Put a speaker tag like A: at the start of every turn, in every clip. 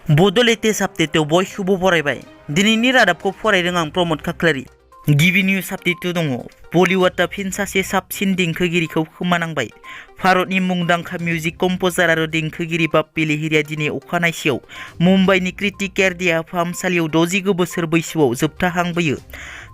A: Bodo latest update बयखौबो बरायबाय दिनैनि रादाबखौ फरायदों आं प्रमोद खाख्लारि गिबि निउज आपडेट दङ बलिउडआ फिन सासे साबसिन देंखोगिरिखौ खोमानांबाय भारतनि मुंदांखा मिउजिक कम्पोजार आरो देंखोगिरि बाप्पी लाहिरीआ दिनै अखानायसेयाव मुम्बाइनि क्रिटिक केयार देहा फाहामसालियाव 69 बोसोर बैसोआव जोबथाहांबोयो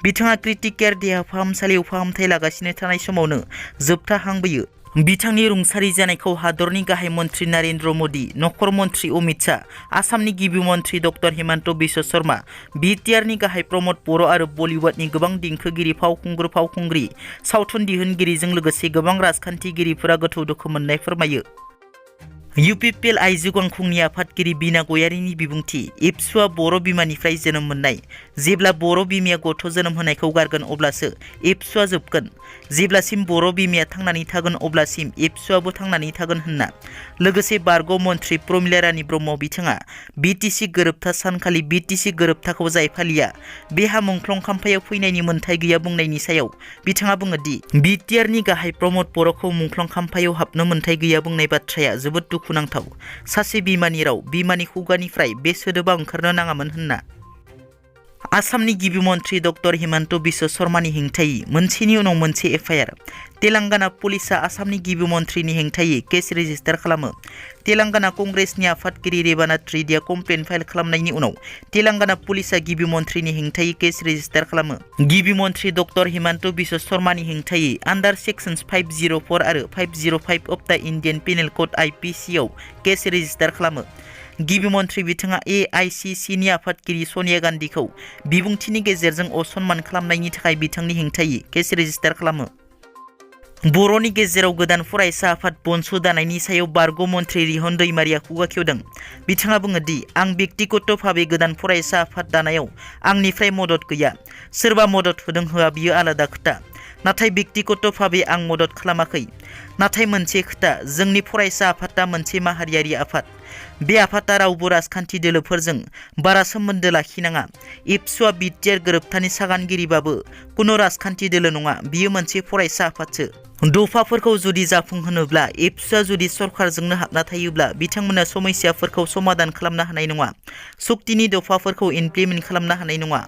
A: बिथाङा क्रिटिक केयार देहा फाहामसालियाव फाहामथाय लागासिनो थानाय समावनो जोबथाहांबोयो बिथांनि रुंसारि जानायखौ हादरनि गाहाय मन्त्रि नरेन्द्र मोदी नखर मन्त्रि अमित शाह आसामनि गिबि मन्त्रि डक्टर हिमन्त बिश्व शर्मा बिटिआरनि गाहाय प्रमोद बरो आरो बलिउडनि गोबां देंखोगिरि फावखुंग्रि सावथुन दिहुनगिरिजों लोगोसे गोबां राजखान्थिगिरिफोरा गोथौ दुखु मोननाय फोरमायो UPPL आइजो गांखंनि आफादगिरि बिना गयारिनि बिबुंथि एबसुआ बर' बिमानिफ्राय जोनोम मोननाय जेब्ला बर' बिमाया गथ' जोनोम होनायखौ गारगोन अब्लासो एबसुआ जोबगोन जेब्लासिम बर' बिमाया थांनानै थागोन अब्लासिम एबसुआबो थांनानै थागोन होनना लोगोसे बारग' मन्त्रि प्रमिला रानी ब्रह्म बिथाङा BTC गोरोबथा सानखालि BTC गोरोबथाखौ जाय फालिया बेहा मुंख्लं खाम्फायाव फैनायनि मोन्थाय गैया बुंनायनि सायाव बिथाङा बुङो दि बिटिआरनि गाहाय प्रमोद बर'खौ मुंख्लं खाम्फायाव हाबनो मोन्थाय गैया बुंनाय बाथ्राया जोबोद दुखुनांथाव सासे बिमानि राव बिमानि खुगानिफ्राय बे सोदोबा ओंखारनो नाङामोन होनना आसामनि गिबि मन्त्रि डक्टर हिमन्त बिश्व शर्मानि हेंथायै मोनसेनि उनाव मोनसे एफआइआर तेलेंगाना पुलिसआ आसामनि गिबि मन्त्रिनि हेंथायै केस रेजिस्टार खालामो तेलेंगाना कंग्रेसनि आफादगिरि रेबानाथ रेड्डीआ कमप्लेन फाइल खालामनायनि उनाव तेलेंगाना पुलिसआ गिबि मन्त्रिनि हेंथायै केस रेजिस्टार खालामो गिबि मन्त्रि डक्टर हिमन्त बिश्व शर्मानि हेंथायै आन्डार सेक्सन्स 504 आरो 505 अफ द इन्डियान पेनेल कड IPC आव केस रेजिस्टार खालामो गिबि मन्त्रि बिथाङा AICCनि आफादगिरि सनिया गान्धीखौ बिबुंथिनि गेजेरजों असनमान खालामनायनि थाखाय बिथांनि हेंथायै केस रेजिस्टार खालामो बर'नि गेजेराव गोदान फरायसा आफाद बनस' दानायनि सायाव बारग' मन्त्रि रिहन दैमारिया खुगा खेवदों बिथाङा बुङो दि आं व्यक्तिगत भाबै गोदान फरायसा आफाद दानायाव आंनिफ्राय मदद गैया सोरबा मदद होदों होआ बियो आलादा खोथा नाथाय व्यक्तिगत भाबै आं मदद खालामाखै नाथाय मोनसे खोथा जोंनि फरायसा आफादआ मोनसे माहारियारि आफाद बे आफादआ रावबो राजखान्थि दोलोफोरजों बारा सोमोन्दो लाखिनाङा एबसुआ बिटिआर गोरोबथानि सागानगिरिबाबो कुनु राजखान्थि दोलो नङा बियो मोनसे फरायसा आफादसो दफाफोरखौ जुदि जाफुंहोनोब्ला एबसुआ जुदि सरकारजोंनो हाबना थायोब्ला बिथांमोना समस्याफोरखौ समाधान खालामनो हानाय नङा सक्तिनि दफाफोरखौ इमप्लिमेन्ट खालामनो हानाय नङा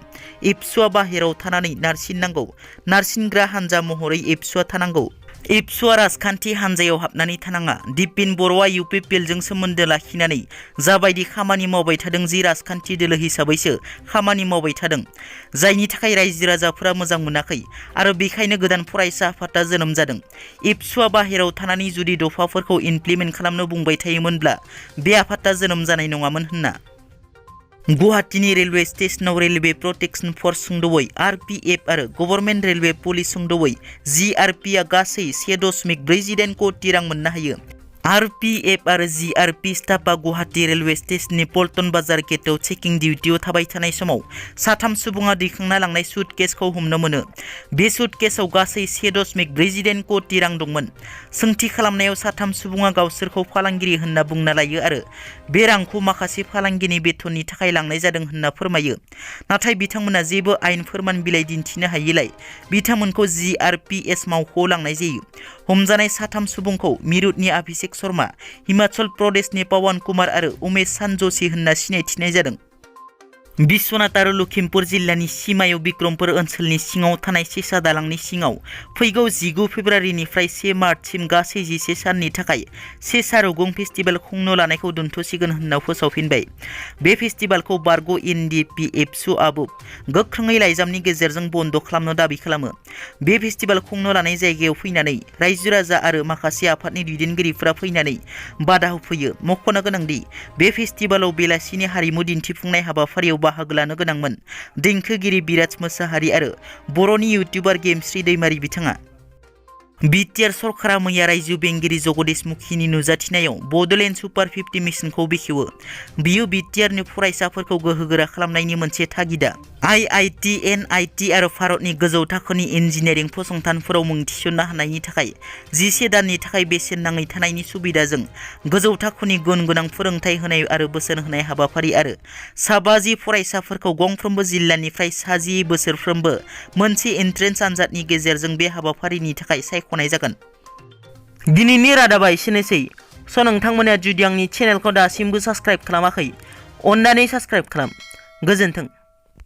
A: एबसुआ बाहेराव थानानै नारसिननांगौ नारसिनग्रा हानजा महरै एबसुआ थानांगौ एबसुआ राजखान्थि हानजायाव हाबनानै थानाङा दिपिन बर'आ UPPLजों सोमोन्दो लाखिनानै जाबायदि खामानि मावबाय थादों जि राजखान्थि दोलो हिसाबैसो खामानि मावबाय थादों जायनि थाखाय रायजो राजाफोरा मोजां मोनाखै आरो बेखायनो गोदान फरायसा आफादआ जोनोम जादों एबसुआ बाहेराव थानानै जुदि दफाफोरखौ इमप्लिमेन्ट खालामनो बुंबाय थायोमोनब्ला बे आफादआ जोनोम जानाय नङामोन होनना गुवाहाटीनि रेलवे स्टेशनाव रेलवे प्रोटेक्शन फोर्स सुंद'यै RPF आरो गभर्नमेन्ट रेलवे पुलिस सुंद'यै GRPआ गासै 1.48 कोटि रां मोननो हायो RPF आरो GRP स्टाफआ गुवाहाटी रेलवे स्टेशननि पल्टन बाजार गेटआव चेकिं डिउटियाव थाबाय थानाय समाव साथाम सुबुङा दैखांना लांनाय सुटकेसखौ हमनो मोनो बे सुटकेसआव गासै 1.48 कोटि रां दंमोन सोंथि खालामनायाव साथाम सुबुङा गावसोरखौ फालांगिरि होनना बुंना लायो आरो बे रांखौ माखासे फालांगिनि बेथननि थाखाय लांनाय जादों होनना फोरमायो नाथाय बिथांमोना जेबो आयेन फोरमान बिलाइ दिन्थिनो हायैलाय बिथांमोनखौ GRPS मावख'आव लांनाय जायो हमजानाय साथाम सुबुंखौ मिरुतनि अभिषेक शर्मा हिमाचल प्रदेशनि पवन कुमार आरो उमेश सानज'शी होनना सिनायथिनाय जादों बिश्वनाथ आरो लखिमपुर जिल्लानि सिमायाव बिक्रमपुर ओनसोलनि सिङाव थानाय सेसा दालांनि सिङाव फैगौ 19 फेब्रुवारिनिफ्राय 1 मार्चसिम गासै 11 साननि थाखाय सेसा रुगुं फेस्टिभेल खुंनो लानायखौ दोनथ'सिगोन होनना फोसावफिनबाय बे फेस्टिभेलखौ बारग' NDP एबसुआबो गोख्रोङै लाइजामनि गेजेरजों बन्द' खालामनो दाबि खालामो बे फेस्टिभेल खुंनो लानाय जायगायाव फैनानै रायजो राजा आरो माखासे आफादनि दैदेनगिरिफोरा फैनानै बादा होफैयो मख'नो गोनांदि बे फेस्टिभेलाव बेलासिनि हारिमु दिन्थिफुंनाय हाबाफारियाव बाहागो लानो गोनांमोन देंखोगिरि बिराज मोसाहारि आरो बर'नि इउटिउबार गेमस्रि दैमारि बिथाङा बिटिआर सरकारा मैया रायजो बेंगिरि जगदीश मुखीनि नुजाथिनायाव बड'लेण्ड सुपार 50 मिशनखौ बेखेवो बियो बिटिआरनि फरायसाफोरखौ गोहोगोरा खालामनायनि मोनसे थागिदा IIT NIT आरो भारतनि गोजौ थाखोनि इन्जिनियारिं फसंथानफोराव मुं थिसननो हानायनि थाखाय 11 दाननि थाखाय बेसेन नाङै थानायनि सुबिदाजों गोजौ थाखोनि गुन गोनां फोरोंथाय होनाय आरो बोसोन होनाय हाबाफारि आरो 50 फरायसाफोरखौ गंफ्रोमबो जिल्लानिफ्राय 10 बोसोरफ्रोमबो मोनसे एन्ट्रेन्स आनजादनि गेजेरजों बे हाबाफारिनि थाखाय सायख'नाय जागोन दिनैनि रादाबा एसेनोसै नोंथांमोना जुदि आंनि चेनेलखौ दासिमबो साबस्क्राइब खालामाखै अन्नानै साबस्क्राइब खालाम। गोजोन्थों।